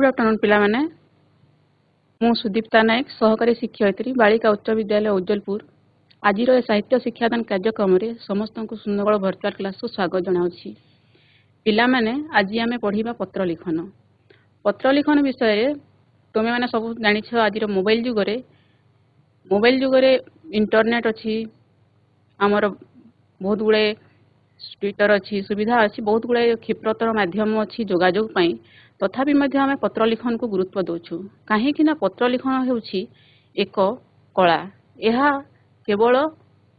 Good afternoon पिला माने मु सुदीप्ता नायक सहकारी शिक्षयित्री बालिका उच्च विद्यालय उज्जलपुर आज साहित्य शिक्षादान कार्यक्रम में समस्त को सुंदर भर्चुआल क्लास को स्वागत जनाऊँगी। पिला माने आज आम पढ़ा पत्र लिखन विषय तुम्हें मैंने सब जानिछ। आज मोबाइल जुगरे इंटरनेट अच्छी आमर बहुत गुड़े ट्विटर अच्छी सुविधा अच्छी बहुत गुड़े क्षिप्रतर माध्यम अच्छी जोगाजोग पाई तथापि आम पत्र लिखन को गुरुत्व दौचु कहीं पत्र लिखन होउछि एक कला। यह केवल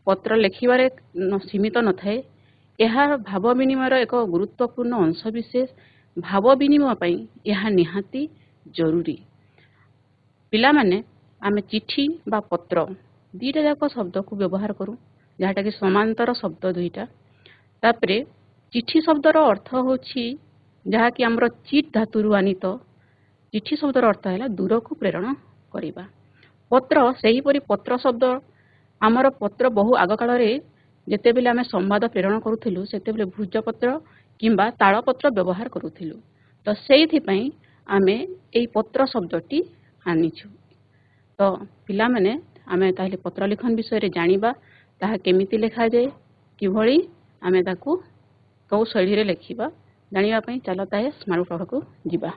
पत्र लिखिबारे सीमित न थाए, यह भाव विनिमयर एक गुरुत्वपूर्ण अंश विशेष। भाव विनिमय पई यह निहाती जरूरी। पिला माने आमे चिठी बा पत्र दुईटा जाक शब्द को व्यवहार करूँ जहाँटा कि समांतर शब्द दुईटा। तापरे चिठी शब्दर अर्थ होछि जहाँ कि आमर चिट धातुरु आनीत। चिठी शब्दर अर्थ है दूर को प्रेरण करिबा। पत्र सेहीपरि पत्र शब्द आमर पत्र बहु आग काल जेते बेले आमे संवाद प्रेरण करूथिलु सेते बेले भुजपत्र किंबा तालपत्र व्यवहार करूथिलु। तो सेइथि पई आमे एई पत्र शब्दटी आनिछु। तो पिला माने आमे ताहले पत्र लिखन विषय रे जानिबा ताहा केमिति लेखा जाय किभଳି आमे ताकू कौ शैली रे लेखिबा जानिबा पई चलो ताहे स्मार्ट बोर्ड को जिबा।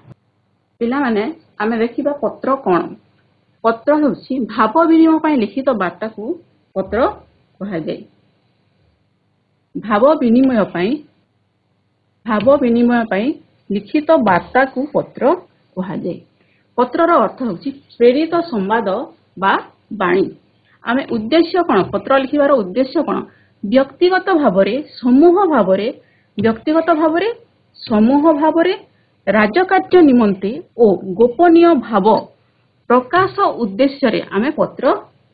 पिला माने आमे देखिबा पत्र कोन। पत्र होछि भाव विनिमय पई लिखित वार्ता को पत्र कहा जाय। भाव विनिमय पई लिखित वार्ता को पत्र कहा जाय। पत्रर अर्थ होछि प्रेरित संवाद बा बाणी। आमे उद्देश्य कोन पत्र लिखिबार उद्देश्य कोन व्यक्तिगत भावरे समूह भावरे राजकार्य निमंते ओ गोपनीय भाव प्रकाश उद्देश्य रे आमे पत्र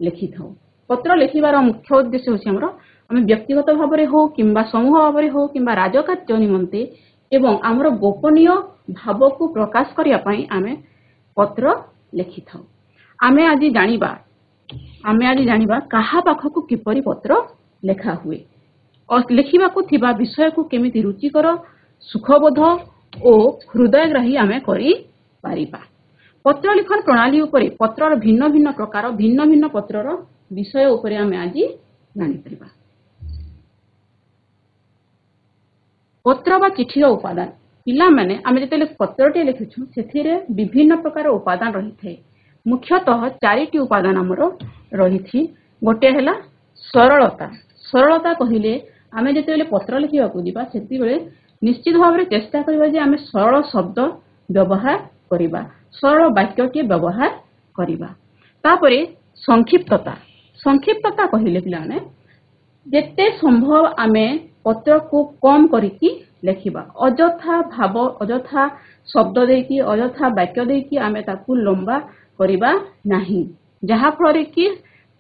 लिखि थाउ। पत्र लिखिबार मुख्य उद्देश्य होछि आमे व्यक्तिगत भावरे हो किंबा समूह भावरे हो किंबा राजकार्य निमंते एवं आमर गोपनीय भाव को प्रकाश करिया पई आमे पत्र लिखि थाउ। आमे आज जानिबा काहा पाखकु किपरि पत्र लेखा हुए और लिखिबा को थिबा विषय को केमिति रुचिकर सुखबोध और हृदयग्राही आमे करि पारिबा। पत्र लिखन प्रणाली उपरे पत्रर भिन्न भिन्न प्रकार भिन्न भिन्न पत्रर विषय उपरे आमे आज जानि परिबा। पत्र बा चिठीर उपादान। पिला माने आमे जेतेले पत्रटे लिखुछु सेथिरे विभिन्न प्रकार उपादान रही थे। मुख्यतः चारिटी उपादान हमरो रही। गोटे हैला सरलता। सरलता कहिले आमे जेतेले पत्र लिखिबा को दिबा सेति बेले निश्चित भाव में चेष्टा करिबा जे आमे सरल शब्द व्यवहार करिबा, सरल वाक्यटी व्यवहार करिबा। तापरे संक्षिप्तता। संक्षिप्तता कहिले पिला माने जेते संभव आमे पत्र को कम करिकि लेखिबा। अजथा भाव अजथा शब्द देकी अजथा वाक्य देकी आमे ताकू लंबा करिबा नाही, जहा फଳରେ कि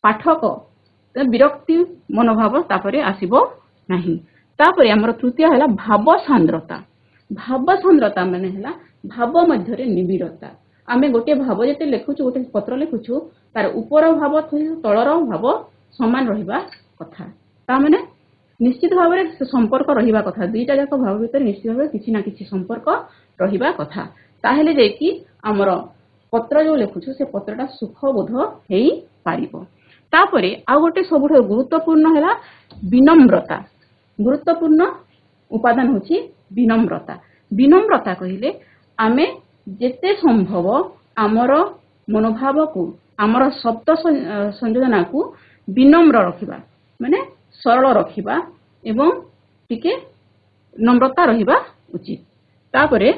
पाठक विरक्ति मनोभाव तापरे आसीबो नाही। तापरे हमर तृतीय हैला भाव सांद्रता। भाव सांद्रता माने हैला भाव मध्यरे निबिड़ता। आमे गोटे भाव जेते लेखुछु गोटे पत्र लेखुछु तार ऊपर भाव तळर भाव समान रहिबा कथा। ता माने निश्चित भाव रे संपर्क रहिबा कथा। दुईटा जाक भाव भीतर निश्चित भाव किछि ना किछि संपर्क रहिबा कथा। ताहेले जे कि हमर पत्र जो लेखुछु से पत्रटा सुखबोध हेई पारिबो। तापरे आ गोटे सबुठ गुरुत्वपूर्ण हैला विनम्रता। गुरुत्वपूर्ण उपादान होछि विनम्रता। विनम्रता कहिले आमे जेते संभव आमर मनोभाव को आमर शब्द संयोजन को विनम्र रखिबा माने सरल रखिबा एवं टिके नम्रता रहिबा उचित। तापरे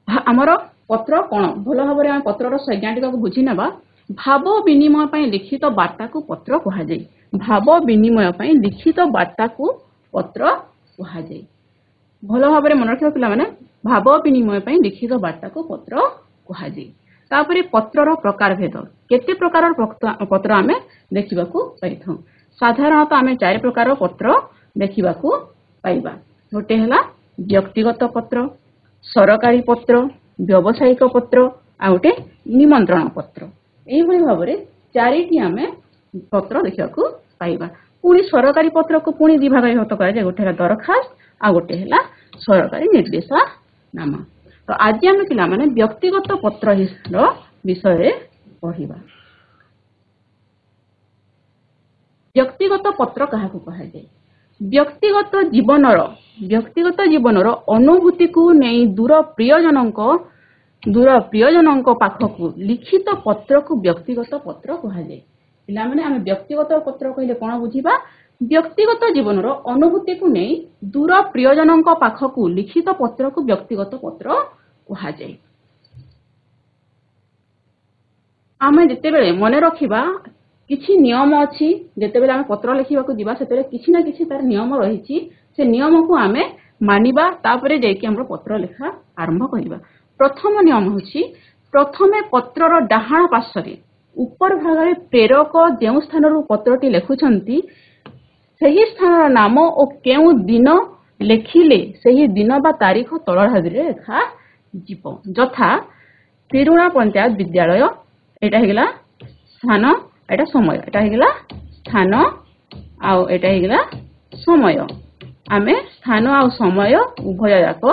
आमर पत्र कोन भलो भाबरे आमे पत्रर सैद्धांतिक को बुझी नेबा। भाव विनिमय पई लिखित वार्ता को पत्र कहा जाय। भाव विनिमय पई लिखित वार्ता को पत्र कहा जाय। भलो भाबरे मन रखिबा पिला माने भाव विनिमय पई लिखित वार्ता को पत्र कहा जाय। तापरे पत्रर प्रकार भेद। केते प्रकार पत्र आमे देखिबा को पाइथौ। साधारणतः आमे चार प्रकार पत्र देखिबा को पाइबा। गोटे हला व्यक्तिगत पत्र, सरकारी पत्र, व्यावसायिक पत्र आ गोटे निमंत्रण पत्र। एही भली भाबरे चारिटी आमे पत्र देखिबा को पाइबा। पुणी सरकारी पत्र को पुणी दि भाग विभक्त करा जाय। गोटे हला दरखास्त आ गोटे हला सरकारी निर्देशनामा। तो आज आम पे व्यक्तिगत पत्र विषय पढ़ा। व्यक्तिगत पत्र क्या कहुए? व्यक्तिगत जीवनर अनुभूति को नहीं दूर प्रियजन पाखक लिखित पत्र को व्यक्तिगत पत्र कहुए। पिलामाने आम व्यक्तिगत पत्र कहले कौन बुझा? व्यक्तिगत जीवनर अनुभूति को नहीं दूर प्रियजन पाखक लिखित पत्र को व्यक्तिगत पत्र कहुए। आम जिते मन रखा किछि नियम अच्छी, जिते आम पत्र लिखा जावा से किसी ना किसी तार नियम रही, से नियम को आम मानिबा तापरे जाइए आम पत्र लिखा आरंभ करवा। प्रथम नियम हूँ प्रथमे पत्रर डाहाण पार्श्व ऊपर भाग प्रेरक जो स्थान पत्रटी लिखुंट सही स्थान नाम और केउ दिन लेखिले सही दिन बा तारीख तल भाग में लिखा जीव। यथा तिरुणा पंचायत विद्यालय एटा स्थान, एटा समय, एटा स्थान आटा समय। आमे स्थान आ समय उभय जाक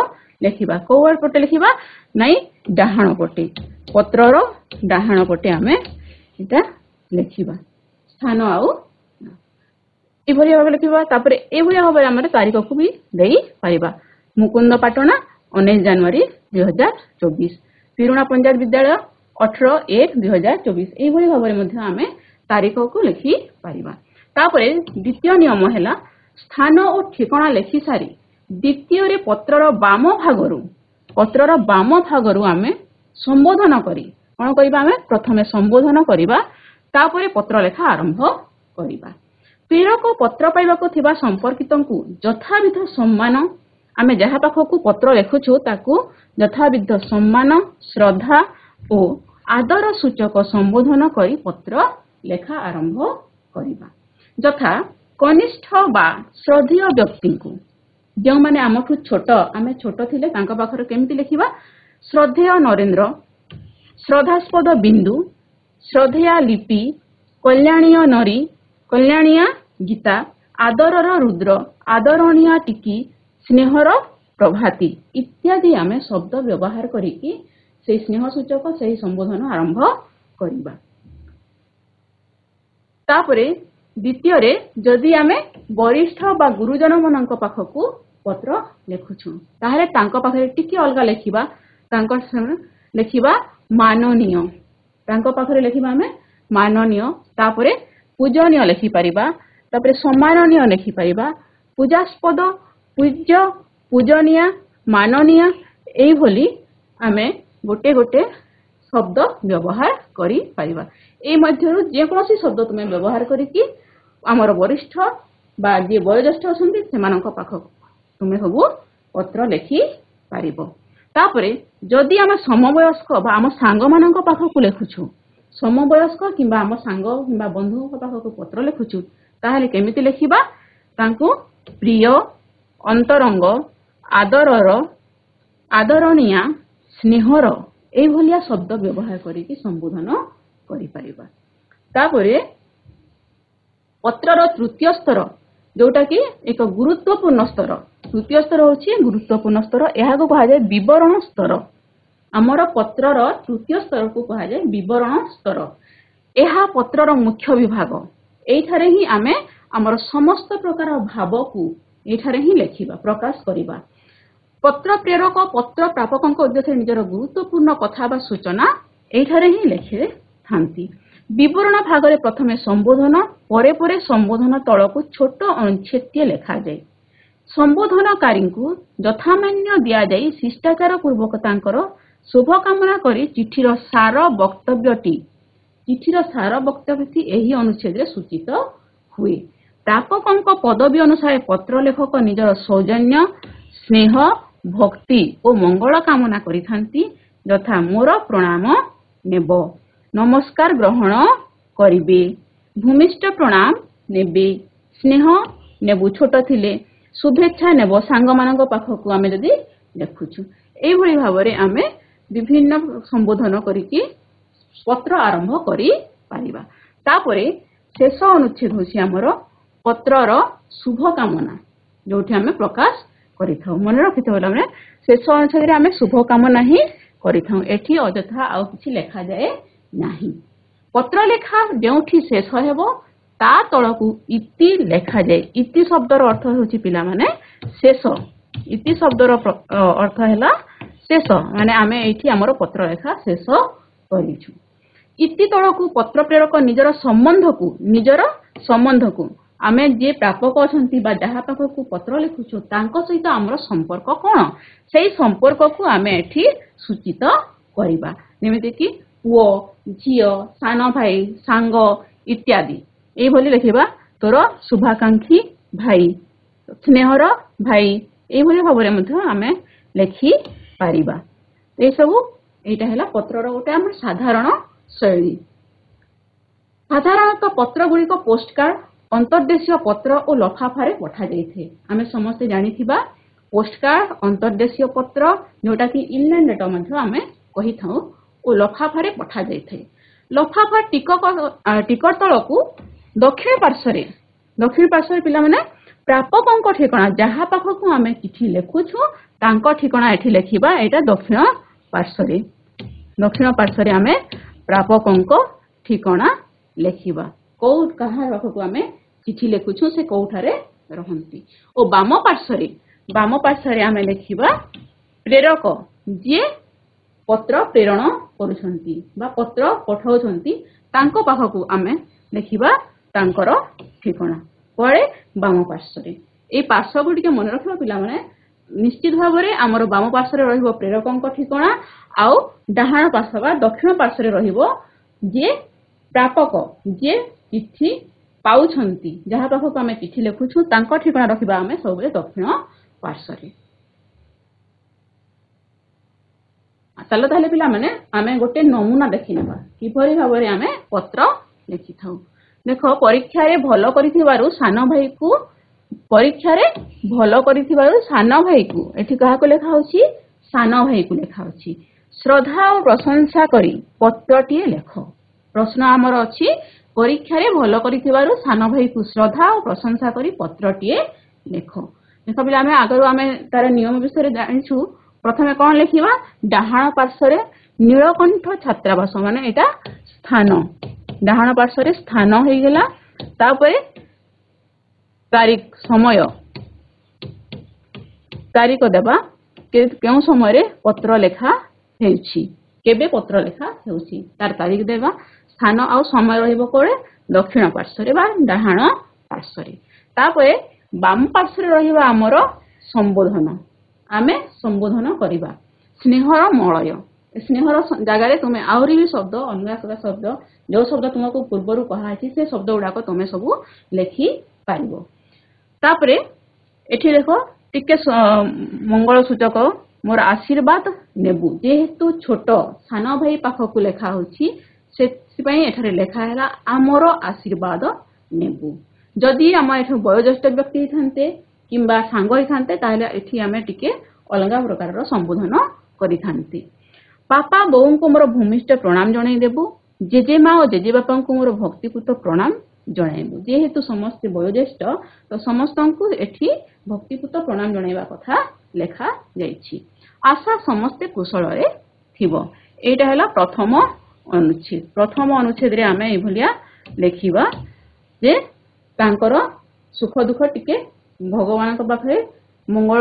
लिखा कौ पटे लिखा नाई डाहाण पटे, पत्रर डाहाण पटे आमे इटा लिखा स्थान आउ भाव लिखा। तापर ये भाव आम तारीख को भी दे पारिबा। मुकुंद पाटना 19 जनवरी 2024, तिरुणा पंचायत विद्यालय 18/1/2024 ये भाव में आम तारीख को लिखि पारिबा। तापर द्वितीय नियम है स्थान और ठिकाना लिखि सारी द्वितीय पत्रर बाम भागरू आम संबोधन करी कौन करबा? आम प्रथमे संबोधन करबा तापर पत्र लेखा आरंभ करबा। प्रेरक पत्र पाइबाकु थिबा संपर्कित को यथाविध सम्मान, आम जहाँ पाखक पत्र लिखुछु ताकू यथाविध सम्मान, श्रद्धा और आदर सूचक संबोधन करी पत्र लेखा आरंभ करबा। यथा कनिष्ठ बा श्रद्धेय व्यक्ति को जो माने आमठू छोट, आम छोट थिले तांका पाखरे केमिति लिखिबा? श्रद्धेय नरेंद्र, श्रद्धास्पद बिंदु, श्रद्धेया लिपि, कल्याणीय नरी, कल्याणीया गीता, आदरर रुद्र, आदरणीय टिकी, स्नेहर प्रभाती इत्यादि आमे शब्द व्यवहार करिकी से स्नेह सूचक से संबोधन आरंभ करबा। तापरे द्वितीय रे जदि आमे वरिष्ठ बा गुरुजन मनक पाखकू पत्र लिखुछु ताहले तांका पाखरे टिकी अलगा लिखिबा, तांका लिखिबा माननीय, तांका पाखरे लिखिबा आमे माननीय, तापरे पूजनीय लिखि परिबा, तापरे सम्माननीय लिखि परिबा, पूजास्पद, पूज्य, पूजनीय, माननीय एई भली आमे गोटे गोटे शब्द व्यवहार करि परिबा। ए मध्यरु जे कोनोसी शब्द तुमे व्यवहार करिकि आमर वरिष्ठ बा जे वयोज्येष्ठ अछंती सेमानक पाखक तुमे सबु पत्र लिखि पारिबो। तापरे जदि आम समवयस्क बा आम सांग मानक पाखक लिखुछु, समवयस्क किंबा आम सांग किंबा बंधु पाखक पत्र लिखुछु ताहले केमिति लिखिबा? तांकु प्रिय, अंतरंग, आदरर, आदरणीय, स्नेहर एई भलिया शब्द व्यवहार करिकि संबोधन करि परिबा। तापरे पत्रर तृतीय स्तर जोटा कि एक गुरुत्वपूर्ण स्तर, तृतीय स्तर होछि गुरुत्वपूर्ण स्तर, एहा को कहा जाय विवरण स्तर। आमर पत्रर तृतीय स्तर को कहा जाय विवरण स्तर। एहा पत्रर मुख्य विभाग, एठारे ही आमे आमर समस्त प्रकार भाव को एठारे ही लिखिबा, प्रकाश करिबा। पत्र प्रेरक पत्र प्रापक उद्देश्य निजर गुरुत्वपूर्ण कथा बा सूचना एठारे ही लिखे थांती। विवरण भाग रे प्रथमे संबोधन, परे परे संबोधन तळकू छोट अनुच्छेद लेखा जाय। संबोधनकारी को यथामान्य दिया जाय शिष्टाचार पूर्वक तांकर शुभकामना करी चिठीर सार वक्तव्यटी एही अनुच्छेद रे सूचित हुए। प्रापकंक पदवी अनुसार पत्र लेखक निजर सौजन्य, स्नेह, भक्ति और मंगल कामना करिथांती। यथा मोर प्रणाम नेब, नमस्कार ग्रहण करिबे, भूमिष्ठ प्रणाम नेबे, स्नेह नेबु छोट थिले, शुभेच्छा नेब सांग मानक पाखकू आमे जदि लिखुछु। एई भली भाबरे आमे विभिन्न संबोधन करिकि पत्र आरंभ करि पारिबा। तापरे शेष अनुच्छेद होछि हमर पत्रर शुभकामना, जोठी आमे प्रकाश କରିଥାଉ। ମନେ ରଖିଥାଉ ପିଲାମାନେ, ଶେଷ ଅନୁଚ୍ଛେଦରେ ଆମେ ଶୁଭ କାମନା ହିଁ କରିଥାଉ। ଏଠି ଅଯଥା ଆଉ କିଛି ଲେଖାଯାଏ ନାହିଁ। ପତ୍ର ଲେଖା ଯେଉଁଠି ଶେଷ ହେବ ତା ତଳକୁ ଇତି ଲେଖାଯାଏ। ଇତି ଶବ୍ଦର ଅର୍ଥ ହେଉଛି ପିଲାମାନେ ଶେଷ। ଇତି ଶବ୍ଦର ଅର୍ଥ ହେଲା ଶେଷ, ମାନେ ଆମେ ଏଇଠି ଆମର ପତ୍ର ଲେଖା ଶେଷ କରିଛୁ। ଇତି ତଳକୁ ପତ୍ର ପ୍ରେରକ ନିଜର ସମ୍ବନ୍ଧକୁ ଆମେ ଯିଏ ପ୍ରାପକ ଅଛନ୍ତି ବା ଯାହା ପାଖକୁ ପତ୍ର ଲେଖୁଛୁ ତାଙ୍କ ସହିତ ଆମର ସମ୍ପର୍କ କ'ଣ, ସେଇ ସମ୍ପର୍କକୁ ଆମେ ଏଠି ସୂଚିତ କରିବା। ଯେମିତିକି ପୁଅ, ଝିଅ, ସାନ ଭାଇ, ସାଙ୍ଗ ଇତ୍ୟାଦି ଏଇଭଳି ଲେଖିବା। ତୋର ଶୁଭାକାଂକ୍ଷୀ ଭାଇ, ସ୍ନେହର ଭାଇ, ଏଇଭଳି ଭାବରେ ମଧ୍ୟ ଆମେ ଲେଖିପାରିବା। ଏଇଟା ହେଲା ପତ୍ରର ଗୋଟେ ଆମର ସାଧାରଣ ଶୈଳୀ। ସାଧାରଣତଃ ପତ୍ର ଗୁଡ଼ିକ ପୋଷ୍ଟକାର୍ଡ, ଅନ୍ତର୍ଦେଶୀୟ ପତ୍ର ଓ ଲଫାଫାରେ ପଠାଯାଇଥାଏ। ଆମେ ସମସ୍ତେ ଜାଣିଥିବା ପୋଷ୍ଟକାର୍ଡ, ଅନ୍ତର୍ଦେଶୀୟ ପତ୍ର ଯୋଉଟାକି ଇନଲାଇନ୍ ଲେଟର ମଧ୍ୟ ଆମେ କହିଥାଉ, ଓ ଲଫାଫାରେ ପଠାଯାଇଥାଏ। ଲଫାଫା ଟିକଟ ତଳକୁ ଦକ୍ଷିଣ ପାର୍ଶ୍ୱରେ ପିଲାମାନେ ପ୍ରାପକଙ୍କ ଠିକଣା, ଯାହା ପାଖକୁ ଆମେ ଚିଠି ଲେଖୁଛୁ ତାଙ୍କ ଠିକଣା ଏଠି ଲେଖିବା। ଏଇଟା ଦକ୍ଷିଣ ପାର୍ଶ୍ୱରେ ଆମେ ପ୍ରାପକଙ୍କ ଠିକଣା ଲେଖିବା। କାହା ପାଖକୁ ଆମେ ଚିଠି ଲେଖୁଛୁ ସେ କୋଉଠାରେ ରହନ୍ତି। ଓ ବାମ ପାର୍ଶ୍ୱରେ ଆମେ ଲେଖିବା ପ୍ରେରକ, ଯିଏ ପତ୍ର ପ୍ରେରଣ କରୁଛନ୍ତି ବା ପତ୍ର ପଠାଉଛନ୍ତି ତାଙ୍କ ପାଖକୁ ଆମେ ଲେଖିବା ତାଙ୍କର ଠିକଣା। କୁଆଡ଼େ? ବାମ ପାର୍ଶ୍ୱରେ। ଏଇ ପାର୍ଶ୍ୱକୁ ଟିକେ ମନେ ରଖିବା ପିଲାମାନେ। ନିଶ୍ଚିତ ଭାବରେ ଆମର ବାମ ପାର୍ଶ୍ୱରେ ରହିବ ପ୍ରେରକଙ୍କ ଠିକଣା, ଆଉ ଡାହାଣ ପାର୍ଶ୍ୱ ବା ଦକ୍ଷିଣ ପାର୍ଶ୍ୱରେ ରହିବ ଯିଏ ପ୍ରାପକ, ଯିଏ ଚିଠି ପାଉଛନ୍ତି, ଯାହା ପାଖକୁ ଆମେ ଚିଠି ଲେଖୁଛୁ ତାଙ୍କ ଠିକଣା ରଖିବା ଆମେ ସବୁବେଳେ ଦକ୍ଷିଣ ପାର୍ଶ୍ୱରେ। ତାହେଲେ ପିଲାମାନେ ଆମେ ଗୋଟେ ନମୁନା ଦେଖିନେବା କିପରି ଭାବରେ ଆମେ ପତ୍ର ଲେଖିଥାଉ। ଦେଖ, ପରୀକ୍ଷାରେ ଭଲ କରିଥିବାରୁ ସାନ ଭାଇକୁ ଏଠି କାହାକୁ ଲେଖା ହଉଛି? ସାନ ଭାଇକୁ ଲେଖା ହଉଛି। ଶ୍ରଦ୍ଧା ଓ ପ୍ରଶଂସା କରି ପତ୍ରଟିଏ ଲେଖ। ପ୍ରଶ୍ନ ଆମର ଅଛି, ପରୀକ୍ଷାରେ ଭଲ କରିଥିବାରୁ ସାନ ଭାଇକୁ ଶ୍ରଦ୍ଧା ଓ ପ୍ରଶଂସା କରି ପତ୍ରଟିଏ ଲେଖ। ଦେଖ ପିଲା, ଆଗରୁ ଆମେ ତାର ନିୟମ ବିଷୟରେ ଜାଣିଛୁ। ପ୍ରଥମେ କ'ଣ ଲେଖିବା? ଡାହାଣ ପାର୍ଶ୍ୱରେ ନୀଳକଣ୍ଠ ଛାତ୍ରାବାସ, ମାନେ ଏଇଟା ସ୍ଥାନ, ଡାହାଣ ପାର୍ଶ୍ୱରେ ସ୍ଥାନ ହେଇଗଲା। ତାପରେ ତାରିଖ ଦେବା, କେଉଁ ସମୟରେ ପତ୍ର ଲେଖା ହେଉଛି, କେବେ ପତ୍ର ଲେଖା ହେଉଛି ତାର ତାରିଖ ଦେବା। ସ୍ଥାନ ଆଉ ସମୟ ରହିବ କୋଉଠି? ଦକ୍ଷିଣ ପାର୍ଶ୍ୱରେ ବା ଡାହାଣ ପାର୍ଶ୍ୱରେ। ତାପରେ ବାମ ପାର୍ଶ୍ୱରେ ରହିବା ଆମର ସମ୍ବୋଧନ, ଆମେ ସମ୍ବୋଧନ କରିବା। ସ୍ନେହର ମଳୟ, ସ୍ନେହର ଜାଗାରେ ତୁମେ ଆହୁରି ବି ଶବ୍ଦ, ଅଲଗା ଶବ୍ଦ, ଯୋଉ ଶବ୍ଦ ତୁମକୁ ପୂର୍ବରୁ କୁହାଯାଇଛି ସେ ଶବ୍ଦ ଗୁଡାକ ତୁମେ ସବୁ ଲେଖିପାରିବ। ତାପରେ ଏଠି ଦେଖ ଟିକେ ମଙ୍ଗଳ ସୂଚକ, ମୋର ଆଶୀର୍ବାଦ ନେବୁ। ଯେହେତୁ ଛୋଟ ସାନ ଭାଇ ପାଖକୁ ଲେଖା ହଉଛି ସେଥିପାଇଁ ଏଠାରେ ଲେଖା ହେଲା ଆମର ଆଶୀର୍ବାଦ ନେବୁ। ଯଦି ଆମ ଏଠୁ ବୟୋଜ୍ୟେଷ୍ଠ ବ୍ୟକ୍ତି ହେଇଥାନ୍ତେ କିମ୍ବା ସାଙ୍ଗ ହେଇଥାନ୍ତେ ତାହେଲେ ଏଠି ଆମେ ଟିକେ ଅଲଗା ପ୍ରକାରର ସମ୍ବୋଧନ କରିଥାନ୍ତି। ବାପା ବୋଉଙ୍କୁ ମୋର ଭୂମିଷ୍ଠ ପ୍ରଣାମ ଜଣାଇଦେବୁ। ଜେଜେମା ଓ ଜେଜେବାପାଙ୍କୁ ମୋର ଭକ୍ତିପୂତ ପ୍ରଣାମ ଜଣାଇବୁ। ଯେହେତୁ ସମସ୍ତେ ବୟୋଜ୍ୟେଷ୍ଠ ତ ସମସ୍ତଙ୍କୁ ଏଠି ଭକ୍ତିପୂତ ପ୍ରଣାମ ଜଣାଇବା କଥା ଲେଖା ଯାଇଛି। ଆଶା ସମସ୍ତେ କୁଶଳରେ ଥିବ। ଏଇଟା ହେଲା ପ୍ରଥମ ଅନୁଚ୍ଛେଦ। ପ୍ରଥମ ଅନୁଚ୍ଛେଦରେ ଆମେ ଏଇଭଳିଆ ଲେଖିବା ଯେ ତାଙ୍କର ସୁଖ ଦୁଃଖ ଟିକେ ଭଗବାନଙ୍କ ପାଖରେ ମଙ୍ଗଳ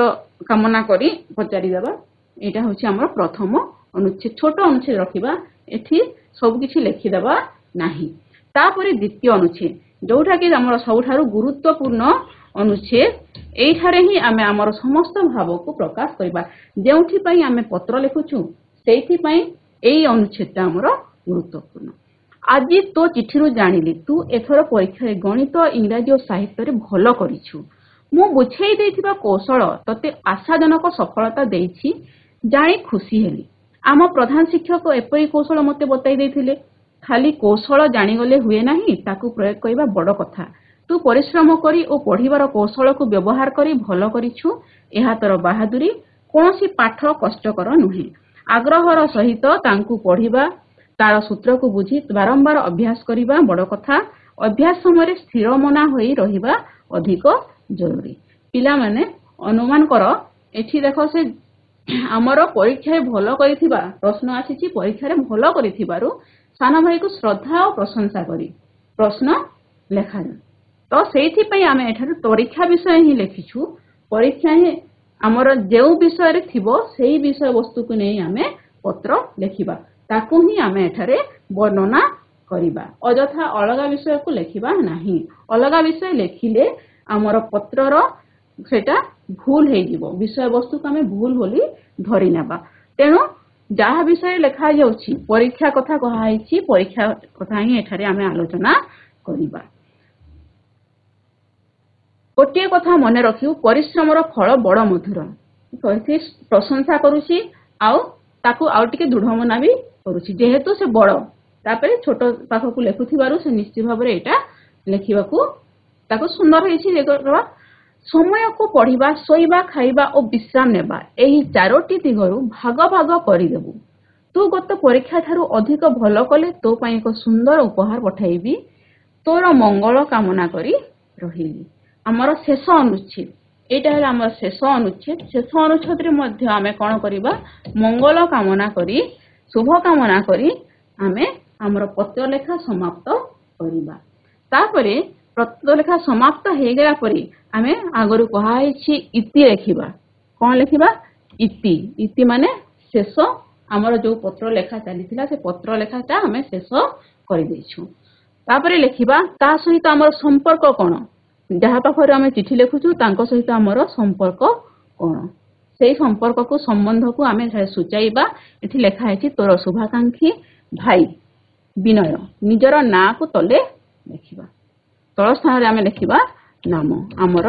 କାମନା କରି ପଚାରିଦେବା। ଏଇଟା ହଉଛି ଆମର ପ୍ରଥମ ଅନୁଚ୍ଛେଦ। ଛୋଟ ଅନୁଚ୍ଛେଦ ରଖିବା, ଏଠି ସବୁ କିଛି ଲେଖିଦେବା ନାହିଁ। ତାପରେ ଦ୍ୱିତୀୟ ଅନୁଚ୍ଛେଦ, ଯୋଉଟାକି ଆମର ସବୁଠାରୁ ଗୁରୁତ୍ୱପୂର୍ଣ୍ଣ ଅନୁଚ୍ଛେଦ। ଏଇଠାରେ ହିଁ ଆମେ ଆମର ସମସ୍ତ ଭାବକୁ ପ୍ରକାଶ କରିବା। ଯେଉଁଥିପାଇଁ ଆମେ ପତ୍ର ଲେଖୁଛୁ ସେଇଥିପାଇଁ ଏଇ ଅନୁଚ୍ଛେଦଟା ଆମର ଗୁରୁତ୍ୱପୂର୍ଣ୍ଣ। ଆଜି ତୋ ଚିଠିରୁ ଜାଣିଲି ତୁ ଏଥର ପରୀକ୍ଷାରେ ଗଣିତ, ଇଂରାଜୀ ଓ ସାହିତ୍ୟରେ ଭଲ କରିଛୁ। ମୁଁ ବୁଝେଇ ଦେଇଥିବା କୌଶଳ ତତେ ଆଶାଜନକ ସଫଳତା ଦେଇଛି ଜାଣି ଖୁସି ହେଲି। ଆମ ପ୍ରଧାନ ଶିକ୍ଷକ ଏପରି କୌଶଳ ମୋତେ ବତାଇ ଦେଇଥିଲେ। ଖାଲି କୌଶଳ ଜାଣିଗଲେ ହୁଏ ନାହିଁ, ତାକୁ ପ୍ରୟୋଗ କରିବା ବଡ଼ କଥା। ତୁ ପରିଶ୍ରମ କରି ଓ ପଢ଼ିବାର କୌଶଳକୁ ବ୍ୟବହାର କରି ଭଲ କରିଛୁ। ଏହା ତୋର ବାହାଦୁରୀ। କୌଣସି ପାଠ କଷ୍ଟକର ନୁହେଁ। ଆଗ୍ରହର ସହିତ ତାଙ୍କୁ ପଢ଼ିବା, ତାର ସୂତ୍ରକୁ ବୁଝି ବାରମ୍ବାର ଅଭ୍ୟାସ କରିବା ବଡ଼ କଥା। ଅଭ୍ୟାସ ସମୟରେ ସ୍ଥିର ମନା ହୋଇ ରହିବା ଅଧିକ ଜରୁରୀ। ପିଲାମାନେ, अनुमान कर एठी देख से आमर परीक्षा भल करिथिबा प्रश्न आसीची परीक्षा रे भल करिथिबारु साना भाई को श्रद्धा और प्रशंसा करी प्रश्न लेखा तो सेठी पई आमे एठार परीक्षा विषय ही लिखिछु परीक्षा ही आमर जेउ विषय रे थिबो सेही विषय वस्तु को नै आमे पत्र लेखिबा ताकू ही आमे एठारे वर्णना करिबा अजथा अलगा विषय को लेखिबा नाही अलगा विषय लेखिले आमर पत्रर सेटा भूल हे जीवो विषय वस्तु को हमें भूल बोली धरि नेबा तेनो जहा विषय लेखा जाउछि परीक्षा कथा कहाइछि परीक्षा कथा ही एठारे हमें आलोचना करिबा गोटे कथा मन रखिउ परिश्रमर फल बड़ मधुर कहिछि प्रशंसा करूछि आउ ताकू आउ टिके दृढ़ मना भी करूछि जेहेतु से बड़ तापरे छोट पाखकु लेखुथिबारु से निश्चित भाबरे एटा लेखिबाकू ताकू सुंदर हेछि लेखबा समय को पढ़िबा सोइबा खाइबा और विश्राम नेबा एही चारोटी दिगरु भाग भाग करिदेबु तू गत परीक्षा थारु अधिक भल कले तो पई एक सुंदर उपहार पठाइबी तोर मंगल कामना करी रहिली हमर शेष अनुच्छेद एटा है हमर शेष अनुच्छेद रे मध्य आमे कोन करिबा मंगल कामना करी शुभ कामना करी आमे हमर पत्र लेखा समाप्त करिबा तापरे पत्र लेखा समाप्त हे गेला परी आमे आगरु कहाइछि इति लेखिबा कोन लेखिबा इति माने शेष हमर जो पत्र लेखा चलीथिला से पत्र लेखाटा आमे शेष करि दैछु तापरे लेखिबा ता सहित हमर संपर्क कोन जहा पाखरे आमे चिठी लेखुछु तांको सहित हमर संपर्क कोन सेही संपर्क को संबंध को आमे सुचाइबा एथि लेखा हैछि तोर शुभाकांक्षी भाई विनय निजर ना को तले लेखिबा तळ स्थान रे आमे लेखिबा नाम आमर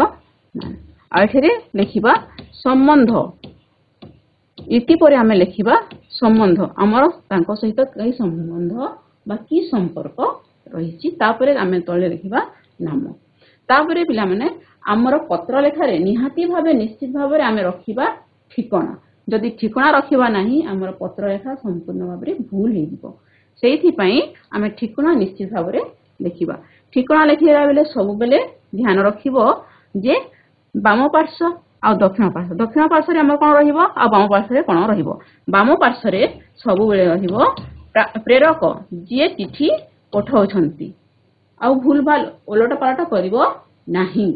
नाम आठरे लेखिबा संबंध इति परे आमे लेखिबा संबंध आमर तांको सहित कई संबंध बा की संपर्क रहिछि तापरे आमे तळे लेखिबा नाम तापरे पिला माने आमर पत्र लेखारे निहाती भाबे निश्चित भाबे आमे रखिबा ठिकाना जदि ठिकाना रखिबा नाही आमर पत्र लेखा संपूर्ण भाबे भूल हे जिवो सेही पई आमे ठिकाना निश्चित भाबे लेखिबा ठिकाना लेखिरा बेले सब बेले ध्यान रखिबो जे बाम पार्श्व आ दक्षिण पार्श्व रे हमर कोन रहिबो आ बाम पार्श्व रे कोन रहिबो बाम पार्श्व रे सब बेले रहिबो प्रेरक जे चिठी पठाउछंती आ भूल भाल ओलट पालट करिवो नाही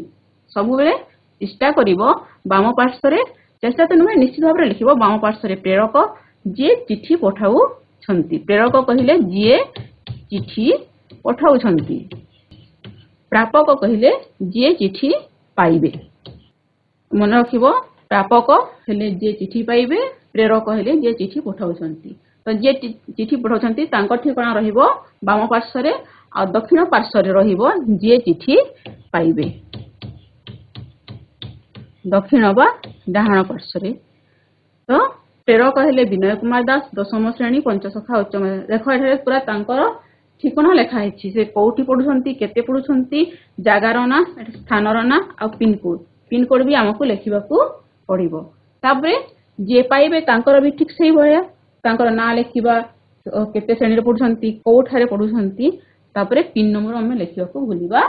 सब बेले चेष्टा करिवो बाम पार्श्व रे चेष्टा तो नुहे निश्चित भाबरे लिखिबो बाम पार्श्व रे प्रेरक जे चिठी पठाउछंती प्रेरक कहिले जे चिठी पठाउछंती प्रापक कहिले जे चिठी पाइबे मन रखिबो प्रापक हेले जे चिठी पाइबे प्रेरक हेले जे चिठी पठाउछंती तो जे चिठी पठाउछंती तांको ठिकाना रहिबो बाम पार्श्व रे आ दक्षिण पार्श्व रे रहिबो जे चिठी पाइबे दक्षिण बा डाहाण पार्श्व रे तो प्रेरक हेले विनय कुमार दास दशम श्रेणी पंचसखा उच्च देख एठारे पूरा तांकर ठिकाना लेखा है से कौटी पढ़ुछंती केते पढ़ुछंती जागार ना स्थानर ना आ पिन कोड भी हमको लेखिबाकू पड़िबो ताबरे जे पाइबे तांकर भी ठीक सही भया तांकर ना लेखिबा केते श्रेणी रे पढ़ुछंती कोठारे पढ़ुछंती तापरे पिन नंबर हम लेखिबाकू भूलिबा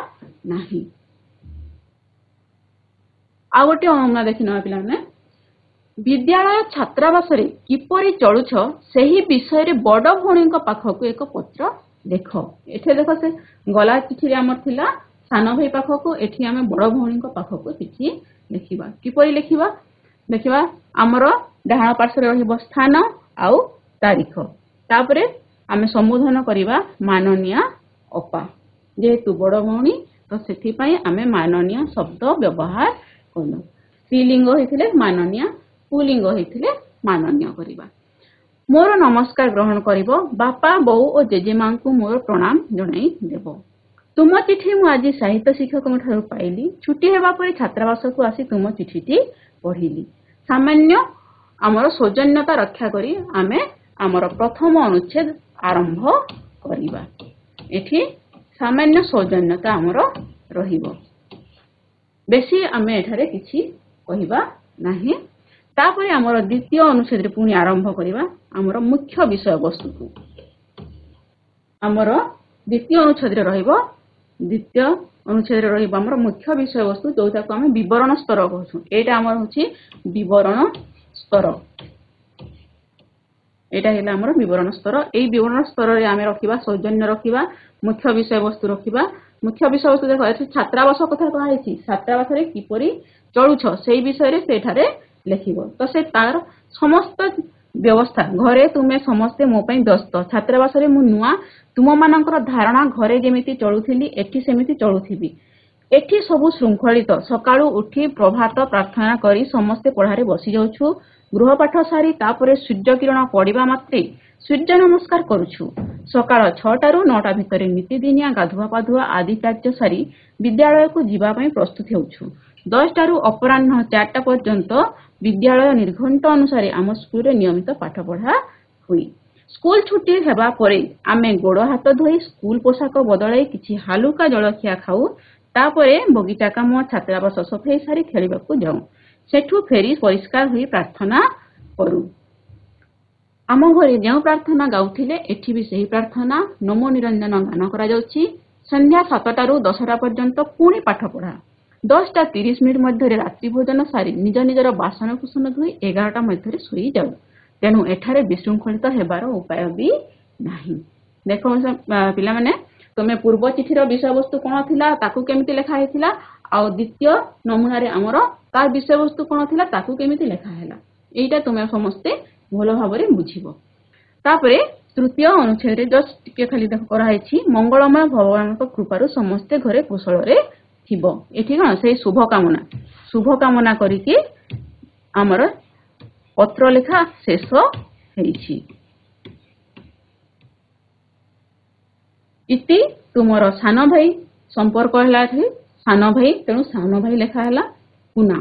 नाही आ गोटे हमरा देखिना पिला ने विद्यालय छात्रावास रे किपरि चलुछ सेही विषय रे बड़ भौणी पाखकू एक पत्र देख एठे देख से गला चिठी रे हमर थिला सान भाई पाखकू एठी हमें बड़ भौणी पाखकू चिठी लिखिबा किपरि लिखिबा हमर डाहाण पार्श्व रे रहिबो स्थान आउ तारीख तापरे हमें संबोधन करिबा माननीय अपा जेहेतु बड़ भौणी तो सेठी पई हमें माननीय शब्द व्यवहार करनु स्त्रीलिंग हेथिले माननीय पुलिंग हेथिले माननीय करिबा मोर नमस्कार ग्रहण करिबो बापा बौ और जेजेमा को मोर प्रणाम जणाई देबो तुम चिठी मु आज साहित्य शिक्षक ठारू पाइली छुट्टी हेबा परे छात्रावास को आसी तुम चिठीटी पढ़िली सामान्य हमर सौजन्यता रक्षा करी आमे हमर प्रथम अनुच्छेद आरंभ करिबा एठी सामान्य सौजन्यता हमर रहिबो बेसी आमे एठारे किछि कहिबा नाही तापरे हमर द्वितीय अनुच्छेद रे पुनी आरंभ करिबा हमर मुख्य विषय वस्तु को हमर द्वितीय अनुच्छेद रे रहिबो द्वितीय अनुच्छेद रहिबा हमर मुख्य विषय वस्तु जोटा को हम विवरण स्तर कहछु एटा हमर होछि विवरण स्तर एटा हेला हमर विवरण स्तर एई विवरण स्तर रे आमे रखिबा सौजन्य रखिबा मुख्य विषय वस्तु रखिबा मुख्य विषय वस्तु देखो एठी छात्रावास कथा कहै छी छात्रावास रे किपरि चलुछ सेई विषय रे सेठारे लेखिबो तो से तार समस्त व्यवस्था घरे तुमे समस्ते मो पई व्यस्त छात्रावास रे मु नुआ तुम मानकर धारणा घरे जेमिति चलुथिली एठी सेमिति चलुथिबी एठी सबु शृंखलित सकाळु उठी प्रभात प्रार्थना करी समस्ते पढारे बसी जाउछु गृहपाठ सारी तापरे सूर्य किरण पड़िबा मात्रे सूर्य नमस्कार करूछु सकाळ 6 रु 9 भितरे नीतिदिनिया गाधुआ पाधुआ आदि कार्य सारी विद्यालय को जीवा पई प्रस्तुत हेउछु 10 रु अपराह्न 4 पर्यंत विद्यालय निर्घंट अनुसार आम स्कूल रे नियमित पाठ पढ़ा हुई स्कूल छुट्टी हेबा परे आमे गोड़ हाथ धोई स्कूल पोशाक बदलाई किछि हालुका जलखिया खाऊ तापरे बगीचा काम छात्रावास सफाई सारी खेलिबाकू जाऊ सेठू फेरी परिष्कार हुई प्रार्थना करू आम घरे जो प्रार्थना गाउथिले एठी भी सही प्रार्थना नमो निरंजन गान करा जाउछि संध्या 7 रु 10 पर्यंत पुणी पाठ पढ़ा 10:30 मिनिट मध्य रात्रि भोजन सारी निज निजर बासन कुसन धोई 11टा मध्य सोई जाऊ तेणु एठारे विशृंखलित हेबार उपाय भी नाही देखो पिला माने तमे पूर्व चिठीर विषय वस्तु कोन थिला ताकू केमिति लेखा हेतिला आ द्वितीय नमूना रे हमर तार विषय वस्तु कोन थिला ताकू केमिति लेखा हैला एटा तुमे समस्ते भलो भाबरे बुझिबो तापरे तृतीय अनुच्छेद रे जस्ट टिके खाली देख करा हेछि मंगलमय भगवानक कृपारु समस्ते घरे कुशल रे थिबो एठी कोन से शुभ कामना करिके हमर पत्र लेखा शेष हेछि इति तुमरो सान भाई संपर्क हला थी सान भाई तेणु सान भाई लेखा हला पुना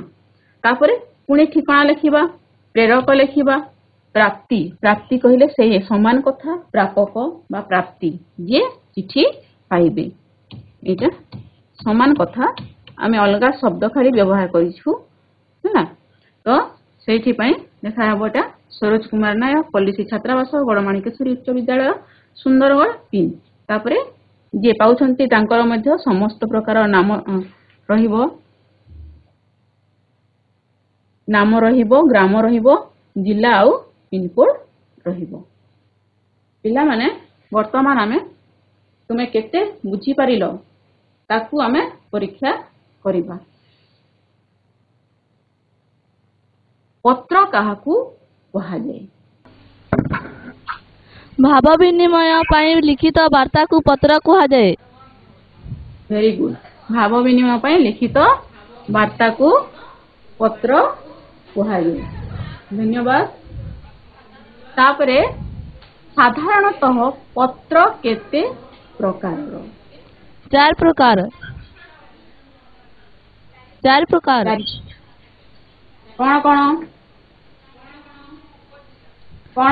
तापरे पुणी ठिकाना लेखिबा प्रेरक लेखिबा प्राप्ति प्राप्ति कहिले से समान कथा प्रापक बा प्राप्ति जे चिठी पाइबे एटा समान कथा आमे अलगा शब्द खाली व्यवहार करिछु हैना तो सेठी पई देखा हबटा सरोज कुमार नायक पॉलिसी छात्रावास गड़माणिकेश्वरी उच्च विद्यालय सुंदरगढ़ 3 तापरे जे पाउछंती तांकर मध्य समस्त प्रकार नाम रहिबो ग्राम रहिबो जिला आउ पिनकोड रहिबो पिला माने वर्तमान आमे तुमे केते बुझी पारिलो ताकू आमे परीक्षा करिबा पत्र काहाकू कहा जाय भाव विनिमय पाई लिखित वार्ता को पत्र कहा जाए वेरी गुड भाव विनिमय पाई लिखित वार्ता को पत्र कहा जाए धन्यवाद तापरे साधारणतः पत्र केते प्रकार 4 प्रकार कौन कौन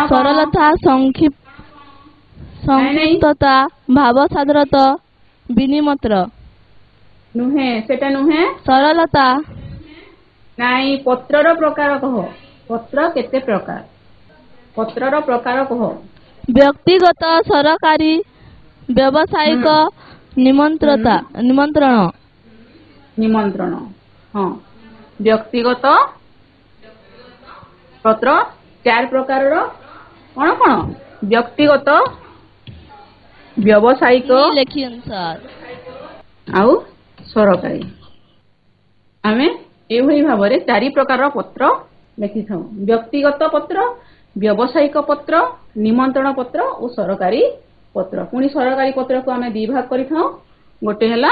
सरलता संक्षिप्तता भाव सादरता विनिमत्र नुहे सेटा नुहे सरलता नाई पत्रर प्रकार कह पत्र केते प्रकार पत्रर प्रकार कह व्यक्तिगत सरकारी व्यावसायिक निमंत्रण हाँ व्यक्तिगत पत्र 4 प्रकार कौन कौन व्यक्तिगत व्यावसायिक लेखी अनुसार आउ सरकारी आमे एभली भाबरे 4 प्रकार पत्र लिखि थाउ व्यक्तिगत पत्र व्यावसायिक पत्र निमंत्रण पत्र और सरकारी पत्र पुणी सरकारी पत्र को आमे 2 भाग करि थाउ गोटे हला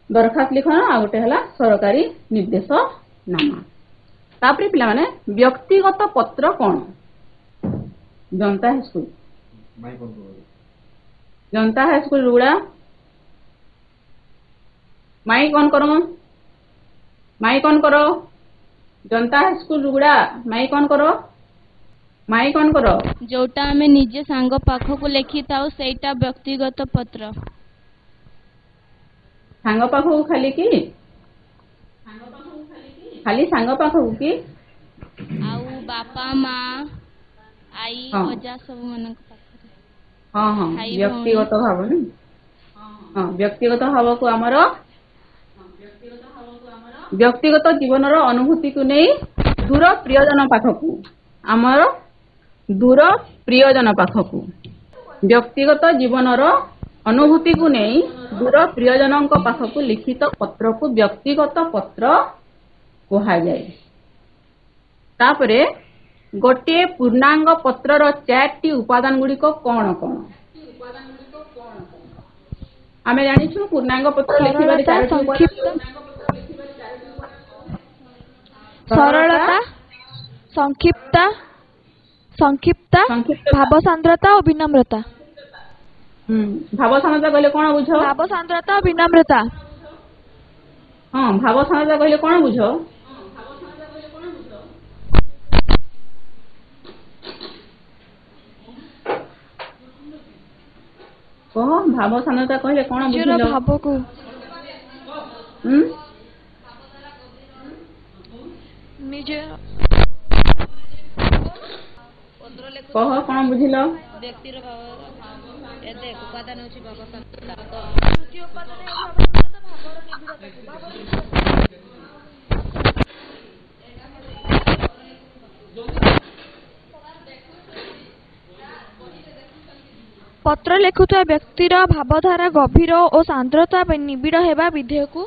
दरखास्त लिखन आ गोटे हला सरकारी निर्देशनामा तापरे पिला माने व्यक्तिगत पत्र कोन जनता हाई स्कूल रुड़ा माई कौन करो जनता हाई स्कूल रुड़ा माई कौन करो जोटा आमे निजे सांग पाख को लेखि ताउ सेटा व्यक्तिगत पत्र सांग पाख को खाली सांग पाख को की आउ बापा माँ आई अजा सब मन हाँ हाँ व्यक्तिगत भाव नहीं हाँ व्यक्तिगत भाव को आमर व्यक्तिगत जीवन अनुभूति को नहीं दूर प्रियजन पाखक आमर दूर प्रियजन पाखक व्यक्तिगत जीवन अनुभूति को नहीं दूर प्रियजन पाखक लिखित पत्र को व्यक्तिगत पत्र कहुए। तापरे गोटे पूर्णांग पत्रर 4टी उपादान गुड़िक कौन कौन आमे जानिछु। पूर्णांग पत्र लिखिबारे 4टी उपादान सरलता संक्षिप्ता संक्षिप्ता भाव सांद्रता और विनम्रता। भाव सांद्रता कहले कोन बुझो? भाव सांद्रता और विनम्रता। हाँ भाव सांद्रता कहले कोन बुझो? कह भाव सांद्रता कहले कोन बुझिलो? भाव को निजे कह कोन बुझिलो? व्यक्तिर भाव ए देख उपादान होछि भाव सांद्रता तृतीय उपादान भावर निबिड़ता पत्र लेखुवा व्यक्तिर भावधारा गभीर और सांद्रता निबिड़ हेबा विधेय को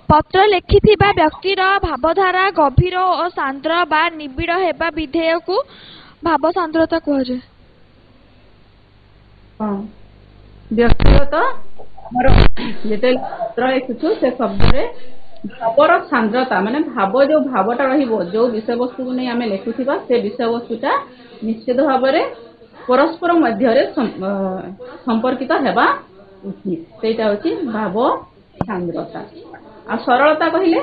पत्र लेखिथिबा व्यक्तिर भावधारा गभीर और सांद्र बा निबिड़ हेबा विधेय को भाव सांद्रता कहुए। हाँ व्यक्तिगत हमर जेते पत्र लिखुछु से शब्द रे भावर सांद्रता माने भाव जो भावटा रहिबो जो विषय वस्तु को नहीं आमे लेखुथिबा से विषय वस्तुटा निश्चित भाव रे परस्पर मध्य रे संपर्कित हेबा उचित सेटा होची भाव सांद्रता। आ सरलता कहिले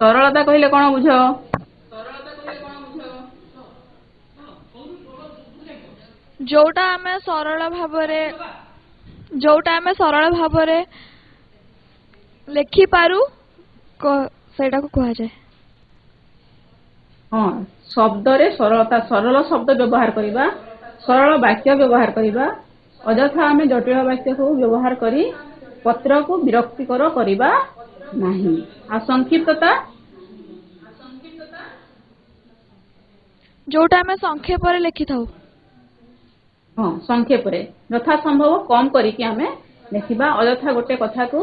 सरलता कहिले कोन बुझो? जोटा आमे सरल भावरे लेखि पारू सेटा को कहा जाए। हाँ शब्द रे सरलता सरल शब्द व्यवहार करिबा सरल वाक्य व्यवहार करिबा अजथा आमे जटिल वाक्य को व्यवहार करी पत्र को विरक्तिकर करिबा नाही। आ संक्षिप्तता जोटा आमे संक्षेप रे लिखि थाउ। हाँ संक्षेप रे यथा संभव कम करिकि आमे लेखिबा अजथा गोटे कथा को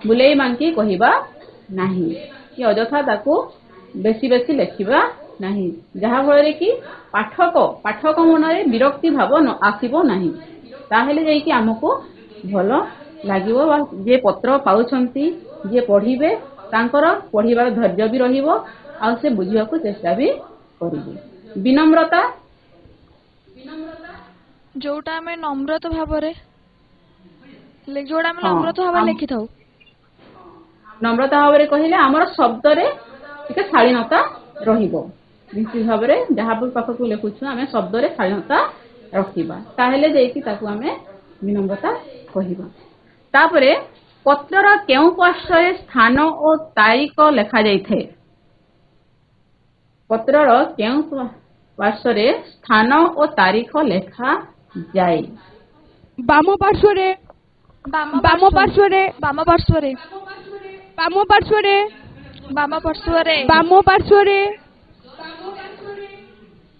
बुलेई मांकी कहिबा नाही कि अजथा ताको बेसी बेसी लेखिबा नाही जहा फଳରେ कि पाठक मन रे विरक्ति भाव आसीबो नाही। ताहेले जाई कि हमको भलो लागिवो बा जे पत्र पाउछंती जे पढिबे तांकर पढिबार धैर्य भी रहिबो आ से बुझिया को चेष्टा भी करिबे। विनम्रता जोटा में नम्रत भावरे जोटा में नम्रत भाव लिखि थाउ। नम्रता भावरे कहिले हमर शब्द रे टिके शालीनता रहिबो निश्चित भाव रे जहा पाख को लिखुछु आमे शब्द रे शालीनता रखिबा ताहेले जेकी ताकू आमे विनम्रता कहिबा। तापरे पत्रर केउ पार्श्वरे स्थान और तारीख लेखा जाइथे? पत्रर केउ पार्श्वरे स्थान और तारीख लेखा जाए? बाम पार्श्वरे बाम पार्श्वरे बाम पार्श्वरे बाम पार्श्वरे बाम पार्श्वरे बाम पार्श्वरे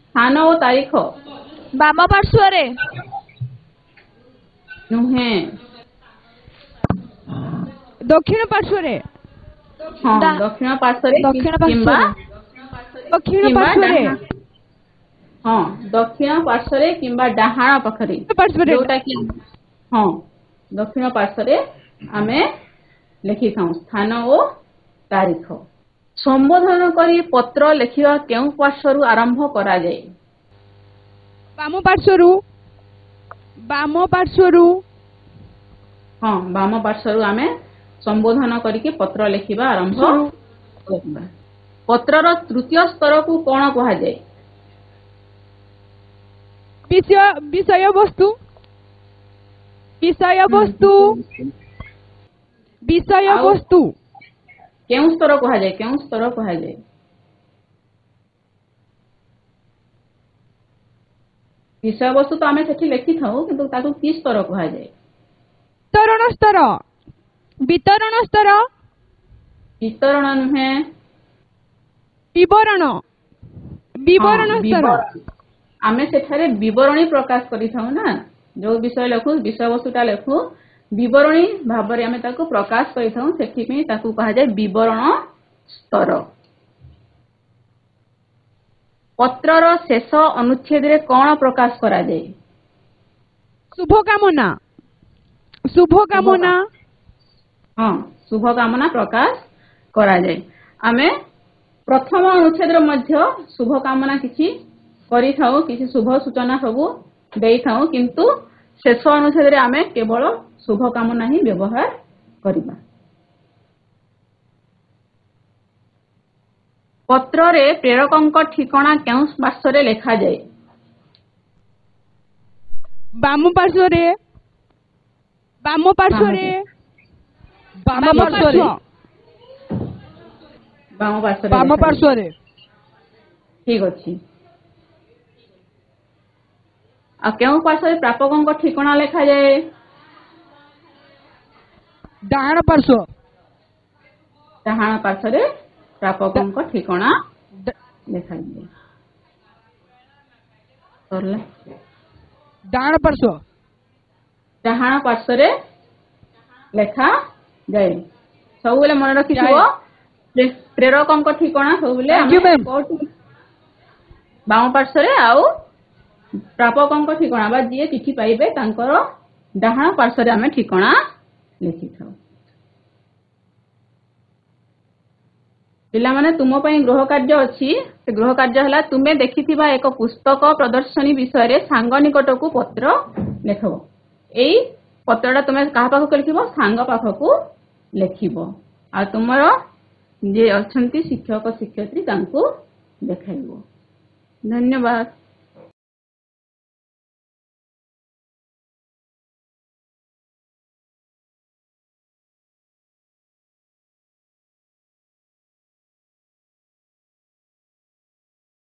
स्थान और तारीख बाम पार्श्वरे नुहे दक्षिण पार्श्वरे। हाँ दक्षिण पार्श्वरे किंबा दक्षिण पार्श्वरे हाँ दक्षिण पार्श्वरे किंबा डाहाण पाखरे जोटा कि हाँ दक्षिण पार्श्वरे आमे लिखि थाउ स्थान और तारीख। संबोधन करी पत्र लेखिबा केउ पार्श्वरु आरंभ करा जाए? बाम पार्श्वरु बाम पार्श्वरु हाँ बाम पार्श्वरु आमे संबोधन करिके पत्र लेखिबा आरंभ करिबा। पत्रर तृतीय स्तर को कोन कहा जाए? विषय वस्तु विषय वस्तु विषय वस्तु केउ स्तर कहा जाए? केउ स्तर कहा जाए? विषयवस्तु तो आम से लिखि था कि कि स्तर कह जाए वितरण स्तर वितरण स्तर वितरण नुहे विवरण विवरण स्तर आम से बरणी प्रकाश करना जो विषय लिखु विषय वस्तुटा लिखु बरणी भाव में आम प्रकाश कह जाए बरण स्तर पत्रर शेष अनुच्छेद रे कौन प्रकाश करा जाए शुभकामना शुभकामना हाँ शुभकामना प्रकाश करा जाए आमे प्रथम अनुच्छेद मध्य शुभकामना किछि करि थाउ किछि शुभ सूचना सब देई थाउ किंतु शेष अनुच्छेद रे आमे केवल शुभकामना ही व्यवहार करिबा पत्र रे प्रेरकंक ठिकाना केउ पार्श्व रे लिखा जाए बाम पार्श्व रे बाम पार्श्व रे बाम पार्श्व रे बाम पार्श्व रे ठीक अछि आ केउ पार्श्व रे प्रापकंक ठिकाना लिखा जाए डाहाण पार्श्व डाहाण पार्श्व रे प्रापकंक ठिकाना लिखा जाए सरला डाहाण पार्श्व डाहाण पार्श्व रे लिखा जाए सब बेले मन रखिथो प्रेरकंक ठिकाना सब बेले बाम पार्श्व रे आउ प्रापकंक ठिकाना बा जी चिठी पाइबे तांकर डाहाण पार्श्व रे आमे ठिकाना लिखि थाउ पिला माने तुम पई गृह कार्य अछि से गृह कार्य हला तुमे देखिथिबा एक पुस्तक प्रदर्शनी विषय रे सांग निकट को पत्र लेखबो एई पत्रटा तुमे कहा पाखो लिखिबो सांग पाखो लिखिबो आ तुमर जे अछंती शिक्षक शिक्षयित्री तांको देखाइबो धन्यवाद।